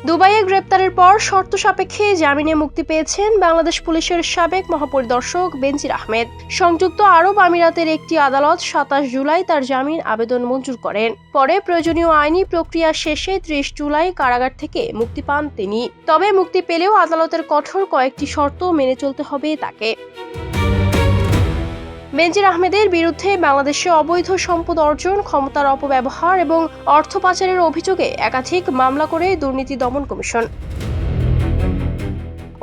দুবাইয়ে গ্রেপ্তারের পর শর্ত সাপেক্ষে জামিনে মুক্তি পেয়েছেন বাংলাদেশ পুলিশের সাবেক মহাপরিদর্শক বেনজির আহমেদ। সংযুক্ত আরব আমিরাতের একটি আদালত ২৭ জুলাই তার জামিন আবেদন মঞ্জুর করেন। পরে প্রয়োজনীয় আইনি প্রক্রিয়া শেষে ৩০ জুলাই কারাগার থেকে মুক্তি পান তিনি। তবে মুক্তি পেলেও আদালতের কঠোর কয়েকটি শর্ত মেনে চলতে হবে তাকে। বেনজির আহমেদের বিরুদ্ধে বাংলাদেশে অবৈধ সম্পদ অর্জন, ক্ষমতার অপব্যবহার এবং অর্থ পাচারের অভিযোগে একাধিক মামলা করে দুর্নীতি দমন কমিশন।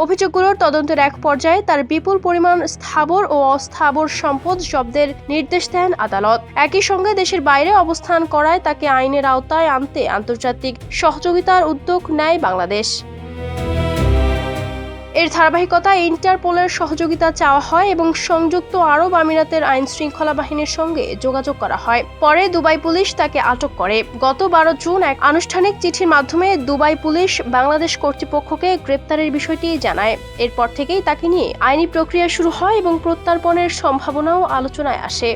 অভিযোগগুলোর তদন্তের এক পর্যায়ে তার বিপুল পরিমাণ স্থাবর ও অস্থাবর সম্পদ জব্দের নির্দেশ দেন আদালত। একই সঙ্গে দেশের বাইরে অবস্থান করায় তাকে আইনের আওতায় আনতে আন্তর্জাতিক সহযোগিতার উদ্যোগ নেয় বাংলাদেশ। এর ধারাবাহিকতায় ইন্টারপোলের সহযোগিতা চাওয়া হয় এবং সংযুক্ত আরব আমিরাতের আইন শৃঙ্খলা বাহিনীর সঙ্গে যোগাযোগ করা হয়। পরে দুবাই পুলিশ তাকে আটক করে। গত ১২ জুন এক আনুষ্ঠানিক চিঠির মাধ্যমে দুবাই পুলিশ বাংলাদেশ কর্তৃপক্ষকে গ্রেপ্তারের বিষয়টি জানায়। এরপর থেকেই তাকে নিয়ে আইনি প্রক্রিয়া শুরু হয় এবং প্রত্যর্পণের সম্ভাবনাও আলোচনায় আসে।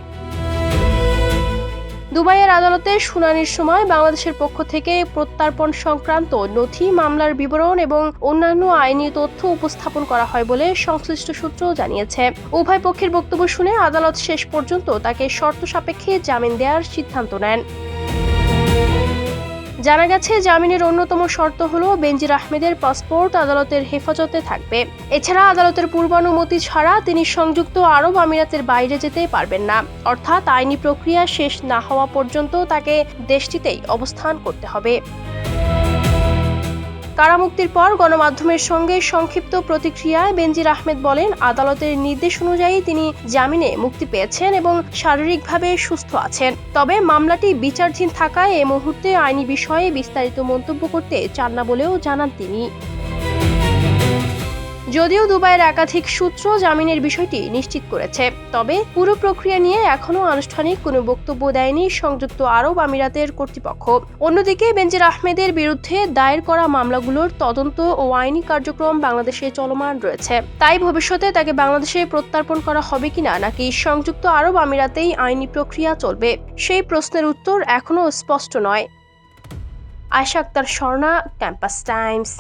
দুবাইয়ের আদালতে শুনানির সময় বাংলাদেশের পক্ষ থেকে প্রত্যর্পণ সংক্রান্ত নথি, মামলার বিবরণ এবং অন্যান্য আইনি তথ্য উপস্থাপন করা হয় বলে সংশ্লিষ্ট সূত্র জানিয়েছে। উভয় পক্ষের বক্তব্য শুনে আদালত শেষ পর্যন্ত তাকে শর্ত সাপেক্ষে জামিন দেওয়ার সিদ্ধান্ত নেন। জানা গেছে, জামিনের অন্যতম শর্ত হল বেনজির আহমেদের পাসপোর্ট আদালতের হেফাজতে থাকবে। এছাড়া আদালতের পূর্বানুমতি ছাড়া তিনি সংযুক্ত আরব আমিরাতের বাইরে যেতে পারবেন না, অর্থাৎ আইনি প্রক্রিয়া শেষ না হওয়া পর্যন্ত তাকে দেশটিতেই অবস্থান করতে হবে। কারামুক্তির পর গণমাধ্যমের সঙ্গে সংক্ষিপ্ত প্রতিক্রিয়ায় বেনজির আহমেদ বলেন, আদালতের নির্দেশ অনুযায়ী তিনি জামিনে মুক্তি পেয়েছেন এবং শারীরিকভাবে সুস্থ আছেন। তবে মামলাটি বিচারাধীন থাকায় এ মুহূর্তে আইনি বিষয়ে বিস্তারিত মন্তব্য করতে চান না বলেও জানান তিনি। যদিও দুবাইয়ের একাধিক সূত্র জামিনের বিষয়টি নিশ্চিত করেছে, তবে পুরো প্রক্রিয়া নিয়ে এখনও আনুষ্ঠানিক কোনো বক্তব্য দেয়নি সংযুক্ত আরব আমিরাতের কর্তৃপক্ষ। অন্যদিকে বেনজির আহমেদের বিরুদ্ধে দায়ের করা মামলাগুলোর তদন্ত ও আইনি কার্যক্রম বাংলাদেশে চলমান রয়েছে। তাই ভবিষ্যতে তাকে বাংলাদেশে প্রত্যর্পণ করা হবে কিনা, নাকি সংযুক্ত আরব আমিরাতেই আইনি প্রক্রিয়া চলবে, সেই প্রশ্নের উত্তর এখনও স্পষ্ট নয়। Ayesha Akter Swarna, Campus Times.